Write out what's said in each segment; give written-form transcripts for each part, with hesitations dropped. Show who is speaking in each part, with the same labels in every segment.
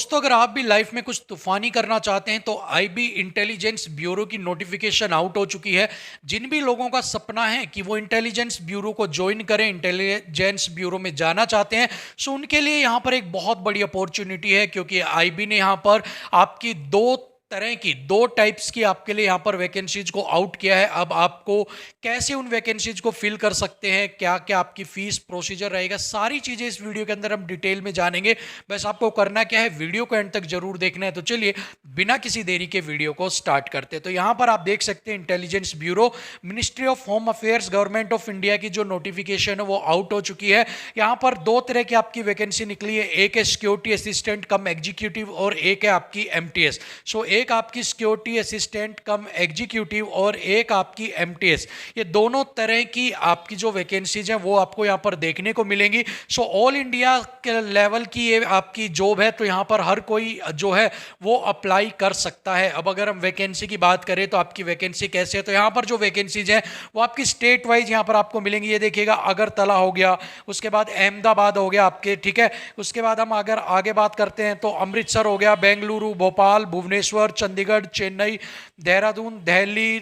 Speaker 1: दोस्तों, अगर आप भी लाइफ में कुछ तूफानी करना चाहते हैं तो आईबी इंटेलिजेंस ब्यूरो की नोटिफिकेशन आउट हो चुकी है। जिन भी लोगों का सपना है कि वो इंटेलिजेंस ब्यूरो को ज्वाइन करें, इंटेलिजेंस ब्यूरो में जाना चाहते हैं, सो उनके लिए यहाँ पर एक बहुत बड़ी अपॉर्चुनिटी है, क्योंकि आईबी ने यहाँ पर आपकी दो टाइप्स की आपके लिए यहाँ पर वैकेंसीज को आउट किया है। अब आपको कैसे उन वैकेंसीज को फिल कर सकते हैं, क्या क्या आपकी फीस प्रोसीजर रहेगा, सारी चीजें इस वीडियो के अंदर हम डिटेल में जानेंगे। बस आपको करना क्या है, वीडियो को एंड तक जरूर देखना है। तो चलिए बिना किसी देरी के वीडियो को स्टार्ट करते हैं। तो यहाँ पर आप देख सकते हैं intelligence bureau, ministry of home affairs, government of India की जो नोटिफिकेशन है वो आउट हो चुकी है। यहाँ पर दो तरह की आपकी वैकेंसी निकली है, एक है सिक्योरिटी असिस्टेंट कम एग्जीक्यूटिव और एक है आपकी एमटीएस। सो एक आपकी सिक्योरिटी असिस्टेंट कम एग्जीक्यूटिव और एक आपकी एमटीएस, ये दोनों तरह की आपकी जो वैकेंसीज हैं वो आपको यहाँ पर देखने को मिलेंगी। सो ऑल इंडिया के लेवल की ये आपकी जॉब है, तो यहाँ पर हर कोई जो है वो अप्लाई कर सकता है। अब अगर हम वैकेंसी की बात करें तो आपकी वैकेंसी कैसे है, तो यहाँ पर जो वैकेंसीज हैं वो आपकी स्टेट वाइज यहाँ पर आपको मिलेंगी। ये देखिएगा, अगरतला हो गया, उसके बाद अहमदाबाद हो गया आपके, ठीक है। उसके बाद हम अगर आगे बात करते हैं तो अमृतसर हो गया, बेंगलुरु, भोपाल, भुवनेश्वर, चंडीगढ़, चेन्नई, देहरादून, दिल्ली,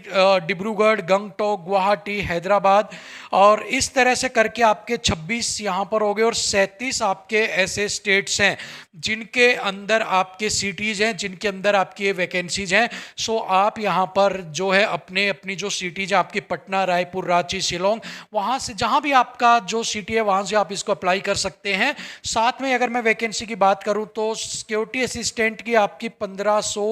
Speaker 1: डिब्रूगढ़, गंगटोक, गुवाहाटी, हैदराबाद, और इस तरह से करके आपके 26 यहाँ पर हो गए और 37 आपके ऐसे स्टेट्स हैं जिनके अंदर आपके सिटीज़ हैं, जिनके अंदर आपकी ये वैकेंसीज हैं। सो आप यहाँ पर जो है अपनी जो सिटीज है आपकी, पटना, रायपुर, रांची, शिलोंग, वहाँ से जहाँ भी आपका जो सिटी है वहाँ से आप इसको अप्लाई कर सकते हैं। साथ में अगर मैं वैकेंसी की बात करूँ तो सिक्योरिटी असिस्टेंट की आपकी 1500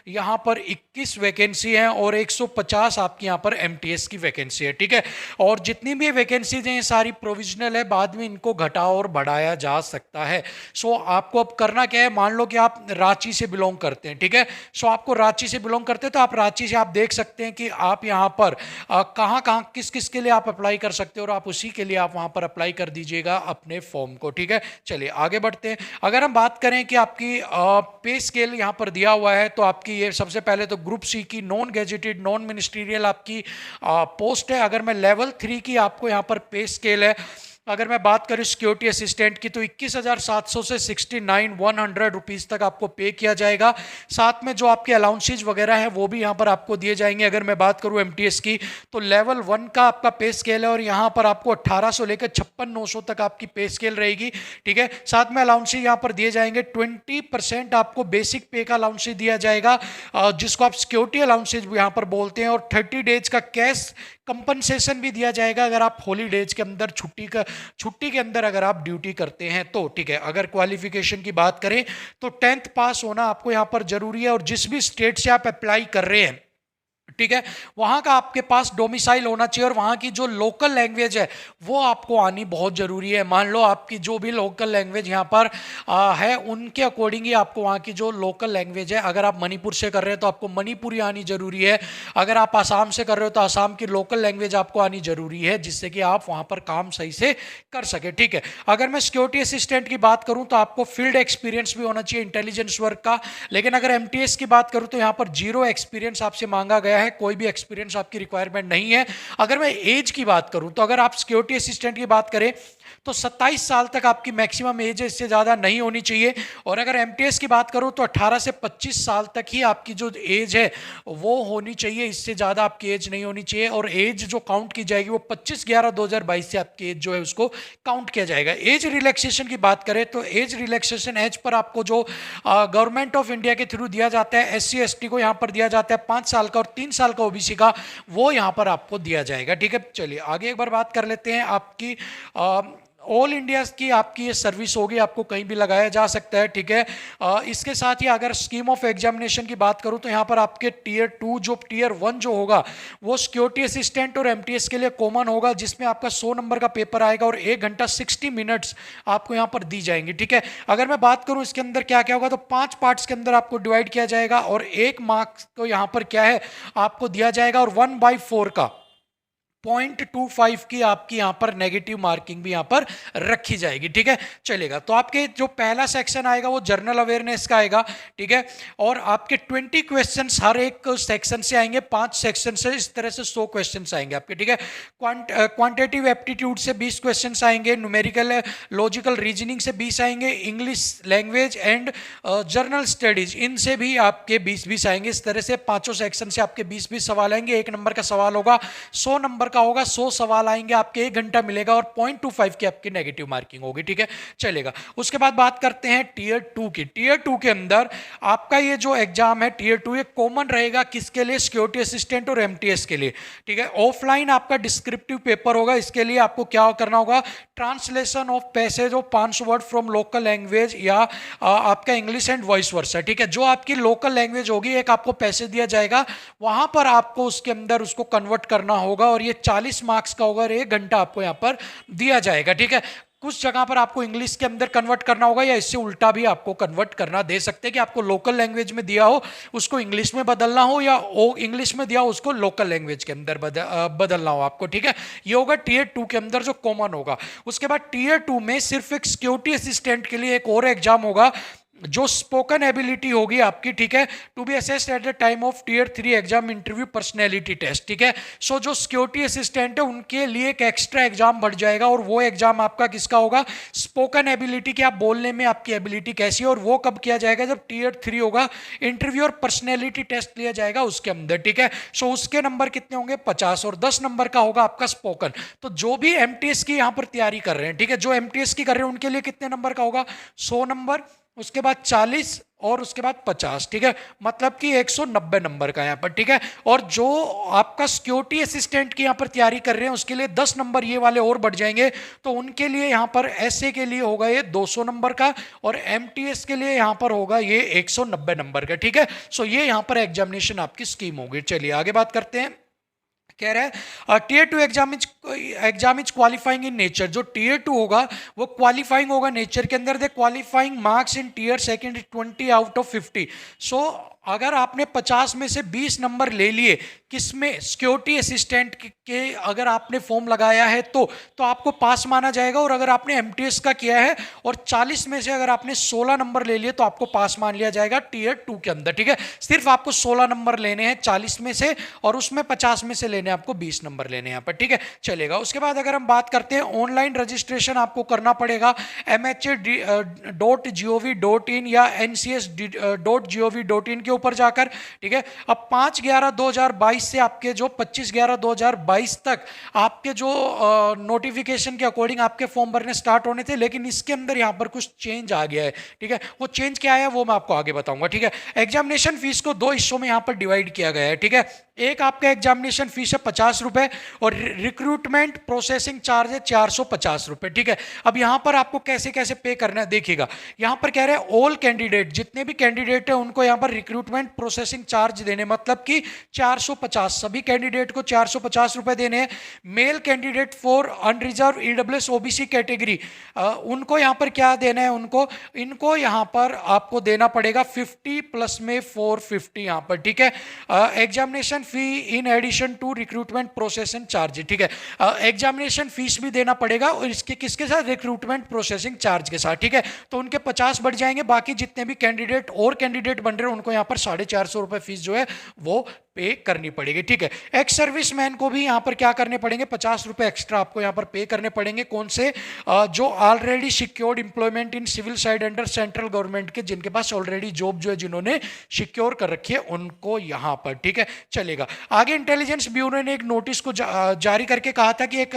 Speaker 1: यहाँ पर 21 वैकेंसी है और 150 आपकी यहाँ पर एमटीएस की वैकेंसी है, ठीक है। और जितनी भी वैकेंसीज हैं ये सारी प्रोविजनल है, बाद में इनको घटा और बढ़ाया जा सकता है। सो आपको अब करना क्या है, मान लो कि आप रांची से बिलोंग करते हैं, ठीक है। सो आपको रांची से बिलोंग करते हैं तो आप रांची से आप देख सकते हैं कि आप यहाँ पर कहाँ कहाँ किस किस के लिए आप अप्लाई कर सकते हो, और आप उसी के लिए आप वहाँ पर अप्लाई कर दीजिएगा अपने फॉर्म को, ठीक है। चलिए आगे बढ़ते हैं। अगर हम बात करें कि आपकी पे स्केल यहाँ पर दिया हुआ है, तो आपकी ये सबसे पहले तो ग्रुप सी की नॉन गेजेटेड नॉन मिनिस्ट्रियल आपकी पोस्ट है। अगर मैं लेवल 3 की आपको यहाँ पर पे स्केल है, अगर मैं बात करूं सिक्योरिटी असिस्टेंट की, तो 21,700 से 69,100 रुपीज़ तक आपको पे किया जाएगा। साथ में जो आपके अलाउंसेज वगैरह हैं वो भी यहाँ पर आपको दिए जाएंगे। अगर मैं बात करूं एमटीएस की, तो लेवल 1 का आपका पे स्केल है और यहाँ पर आपको 1800 लेकर 56,900 तक आपकी पे स्केल रहेगी, ठीक है। साथ में अलाउंसेज यहाँ पर दिए जाएंगे, 20% आपको बेसिक पे का अलाउंसेज दिया जाएगा, जिसको आप सिक्योरिटी अलाउंसेज यहाँ पर बोलते हैं, और 30 डेज का कैश कंपनसेशन भी दिया जाएगा अगर आप हॉलीडेज के अंदर छुट्टी के अंदर अगर आप ड्यूटी करते हैं तो, ठीक है। अगर क्वालिफिकेशन की बात करें तो 10th पास होना आपको यहाँ पर जरूरी है, और जिस भी स्टेट से आप अप्लाई कर रहे हैं, ठीक है, वहां का आपके पास डोमिसाइल होना चाहिए, और वहां की जो लोकल लैंग्वेज है वो आपको आनी बहुत जरूरी है। मान लो आपकी जो भी लोकल लैंग्वेज यहाँ पर है, उनके अकॉर्डिंग ही आपको वहां की जो लोकल लैंग्वेज है, अगर आप मणिपुर से कर रहे हैं तो आपको मणिपुरी आनी जरूरी है, अगर आप आसाम से कर रहे हो तो आसाम की लोकल लैंग्वेज आपको आनी जरूरी है, जिससे कि आप वहां पर काम सही से कर सके, ठीक है। अगर मैं सिक्योरिटी असिस्टेंट की बात करूं तो आपको फील्ड एक्सपीरियंस भी होना चाहिए इंटेलिजेंस वर्क का, लेकिन अगर एमटीएस की बात करूं तो यहाँ पर 0 एक्सपीरियंस आपसे मांगा गया है, कोई भी एक्सपीरियंस आपकी रिक्वायरमेंट नहीं है। अगर मैं एज की बात करूं तो अगर आप सिक्योरिटी असिस्टेंट की बात करें तो 27 साल तक आपकी मैक्सिमम एज है, इससे ज़्यादा नहीं होनी चाहिए। और अगर एमटीएस की बात करूं तो 18 से 25 साल तक ही आपकी जो एज है वो होनी चाहिए, इससे ज़्यादा आपकी एज नहीं होनी चाहिए। और एज जो काउंट की जाएगी वो 25/11/2022 से आपकी एज जो है उसको काउंट किया जाएगा। एज रिलैक्सेशन की बात करें तो एज रिलैक्सेशन एज पर आपको जो गवर्नमेंट ऑफ इंडिया के थ्रू दिया जाता है, SC ST को यहाँ पर दिया जाता है 5 साल का, और 3 साल का ओबीसी का, वो यहाँ पर आपको दिया जाएगा, ठीक है। चलिए आगे एक बार बात कर लेते हैं। आपकी ऑल इंडिया की आपकी ये सर्विस होगी, आपको कहीं भी लगाया जा सकता है, ठीक है। इसके साथ ही अगर स्कीम ऑफ एग्जामिनेशन की बात करूं तो यहाँ पर आपके टियर 2 जो टियर 1 जो होगा वो सिक्योरिटी असिस्टेंट और एमटीएस के लिए कॉमन होगा, जिसमें आपका 100 नंबर का पेपर आएगा और 1 घंटा 60 मिनट्स आपको यहाँ पर दी जाएंगी, ठीक है। अगर मैं बात करूँ इसके अंदर क्या क्या होगा, तो 5 पार्ट्स के अंदर आपको डिवाइड किया जाएगा, और 1 मार्क्स तो यहाँ पर क्या है आपको दिया जाएगा, और 1/4 का 0.25 की आपकी यहाँ पर नेगेटिव मार्किंग भी यहाँ पर रखी जाएगी, ठीक है। चलेगा, तो आपके जो पहला सेक्शन आएगा वो जनरल अवेयरनेस का आएगा, ठीक है। और आपके 20 क्वेश्चंस हर एक सेक्शन से आएंगे, 5 सेक्शन से, इस तरह से 100 क्वेश्चंस आएंगे आपके, ठीक है। क्वांटिटेटिव एप्टीट्यूड से 20 क्वेश्चंस आएंगे, न्यूमेरिकल लॉजिकल रीजनिंग से 20 आएंगे, English language and journal studies इनसे भी आपके 20-20 आएंगे। इस तरह से पांचों सेक्शन से आपके 20-20 सवाल आएंगे। 1 नंबर का सवाल होगा 100 नंबर का होगा, 100 सवाल आएंगे आपके, 1 घंटा मिलेगा और 0.25 की आपकी नेगेटिव मार्किंग होगी, ठीक है। चलेगा, उसके बाद बात करते हैं टीयर 2 की। टीयर 2 के अंदर आपका ये जो एग्जाम है टीयर 2, ये कॉमन रहेगा किसके लिए? सिक्योरिटी असिस्टेंट और एमटीएस के लिए, ठीक है। ऑफलाइन आपका डिस्क्रिप्टिव पेपर होगा। इसके लिए आपको क्या करना होगा? Translation of passage of 500 word from local language या आपका इंग्लिश एंड वॉइस वर्सा, ठीक है। जो आपकी लोकल लैंग्वेज होगी, एक आपको पैसेज दिया जाएगा, वहां पर आपको उसके अंदर उसको कन्वर्ट करना होगा और ये 40 मार्क्स का होगा और 1 घंटा आपको यहाँ पर दिया जाएगा, ठीक है। कुछ जगह पर आपको इंग्लिश के अंदर कन्वर्ट करना होगा या इससे उल्टा भी आपको कन्वर्ट करना दे सकते हैं कि आपको लोकल लैंग्वेज में दिया हो उसको इंग्लिश में बदलना हो, या इंग्लिश में दिया हो उसको लोकल लैंग्वेज के अंदर बदलना हो आपको, ठीक है। ये होगा टीयर 2 के अंदर जो कॉमन होगा। उसके बाद टीयर 2 में सिर्फ एक सिक्योरिटी असिस्टेंट के लिए एक और एग्जाम होगा जो स्पोकन एबिलिटी होगी आपकी, ठीक है, to be assessed at the time of tier 3 exam interview personality test, ठीक है। सो जो सिक्योरिटी असिस्टेंट है उनके लिए एक एक्स्ट्रा एग्जाम बढ़ जाएगा और वो एग्जाम आपका किसका होगा? स्पोकन एबिलिटी की, आप बोलने में आपकी एबिलिटी कैसी है, और वो कब किया जाएगा? जब टीयर 3 होगा, इंटरव्यू और पर्सनैलिटी टेस्ट लिया जाएगा उसके अंदर, ठीक है। सो उसके नंबर कितने होंगे? 50 और 10 नंबर का होगा आपका स्पोकन। तो जो भी एमटीएस की यहाँ पर तैयारी कर रहे हैं, ठीक है, जो एमटीएस की कर रहे हैं उनके लिए कितने नंबर का होगा? 100 नंबर, उसके बाद 40 और उसके बाद 50, ठीक है, मतलब कि 190 नंबर का यहाँ पर, ठीक है। और जो आपका सिक्योरिटी असिस्टेंट की यहाँ पर तैयारी कर रहे हैं उसके लिए 10 नंबर ये वाले और बढ़ जाएंगे, तो उनके लिए यहाँ पर एसए के लिए होगा ये 200 नंबर का और एमटीएस के लिए यहाँ पर होगा ये 190 नंबर का, ठीक है। सो ये यहाँ पर एग्जामिनेशन आपकी स्कीम होगी। चलिए आगे बात करते हैं। कह रहा है tier 2 exam is qualifying in nature. जो टीयर 2 होगा वो क्वालिफाइंग होगा नेचर के अंदर। The qualifying marks in tier second 20 out of 50। So अगर आपने 50 में से 20 नंबर ले लिए किसमें? सिक्योरिटी असिस्टेंट के अगर आपने फॉर्म लगाया है तो आपको पास माना जाएगा। और अगर आपने एमटीएस का किया है और 40 में से अगर आपने 16 नंबर ले लिए तो आपको पास मान लिया जाएगा टीयर 2 के अंदर, ठीक है। सिर्फ आपको 16 नंबर लेने हैं 40 में से और उसमें 50 में से लेने हैं आपको 20 नंबर लेने हैं यहाँ पर, ठीक है। चलेगा, उसके बाद अगर हम बात करते हैं ऑनलाइन रजिस्ट्रेशन आपको करना पड़ेगा MHA.gov.in या NCS.gov.in के ऊपर जाकर, ठीक है। अब 5/11/2022 से आपके जो 25/11/2022 तक आपके जो नोटिफिकेशन के अकॉर्डिंग आपके फॉर्म भरने स्टार्ट होने थे, लेकिन इसके अंदर यहां पर कुछ चेंज आ गया है, ठीक है। वो चेंज क्या है वो मैं आपको आगे बताऊंगा, ठीक है। एग्जामिनेशन फीस को 2 हिस्सों में यहां पर डिवाइड किया गया है, ठीक है। एक आपका एग्जामिनेशन फीस है 50 रुपए और रिक्रूटमेंट प्रोसेसिंग चार्ज है 450 रुपए, ठीक है। अब यहां पर आपको कैसे कैसे पे करना है देखिएगा। यहां पर कह रहे हैं ऑल कैंडिडेट, जितने भी कैंडिडेट है उनको यहां पर रिक्रूटमेंट प्रोसेसिंग चार्ज देने, मतलब कि 450, सभी कैंडिडेट को 450 रुपए देने हैं। Male candidate for unreserved EWS OBC category, उनको यहां पर क्या देना है? इनको यहां पर आपको देना पड़ेगा 50 प्लस में 450 यहां पर, ठीक है। Examination fee in addition to recruitment processing charge, ठीक है। एग्जामिनेशन फीस भी देना पड़ेगा और इसके किसके साथ? रिक्रूटमेंट प्रोसेसिंग चार्ज के साथ, ठीक है। तो उनके 50 बढ़ जाएंगे। बाकी जितने भी कैंडिडेट बन रहे हैं उनको यहाँ पर 450 रुपए फीस जो है वो पे करनी पड़ेगी, ठीक है। एक्स सर्विसमैन को भी यहाँ पर क्या करने पड़ेंगे? 50 रुपए एक्स्ट्रा आपको यहाँ पर पे करने पड़ेंगे। कौन से? जो already secured employment in civil side under central government के, जिनके पास ऑलरेडी जॉब जो है जिन्होंने सिक्योर कर रखी है उनको यहाँ पर, ठीक है। चलेगा आगे। इंटेलिजेंस ब्यूरो ने एक नोटिस को जारी करके कहा था कि एक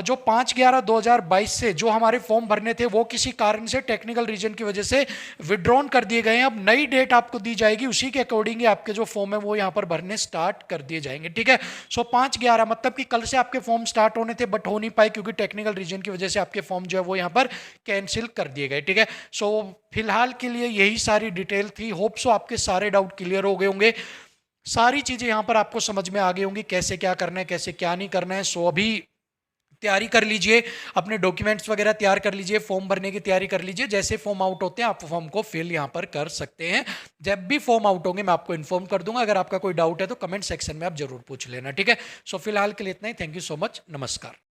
Speaker 1: जो 5/11/2022 से जो हमारे फॉर्म भरने थे वो किसी कारण से टेक्निकल रीजन की वजह से विड्रॉन कर दिए गए हैं। अब नई डेट आपको दी जाएगी, उसी के अकॉर्डिंग आपके जो फॉर्म है वो यहाँ पर भरने स्टार्ट कर दिए जाएंगे, ठीक है। सो 5/11 मतलब कि कल से आपके फॉर्म स्टार्ट होने थे बट हो नहीं पाए क्योंकि टेक्निकल रीजन की वजह से आपके फॉर्म जो है वो यहाँ पर कैंसिल कर दिए गए, ठीक है। सो फिलहाल के लिए यही सारी डिटेल थी। होप सो आपके सारे डाउट क्लियर हो गए होंगे, सारी चीजें यहां पर आपको समझ में आ गई होंगी, कैसे क्या करना है कैसे क्या नहीं करना है। सो अभी तैयारी कर लीजिए, अपने डॉक्यूमेंट्स वगैरह तैयार कर लीजिए, फॉर्म भरने की तैयारी कर लीजिए। जैसे फॉर्म आउट होते हैं आप फॉर्म को फिल यहां पर कर सकते हैं। जब भी फॉर्म आउट होंगे मैं आपको इन्फॉर्म कर दूंगा। अगर आपका कोई डाउट है तो कमेंट सेक्शन में आप जरूर पूछ लेना, ठीक है। सो फिलहाल के लिए इतना ही। Thank you so much. नमस्कार।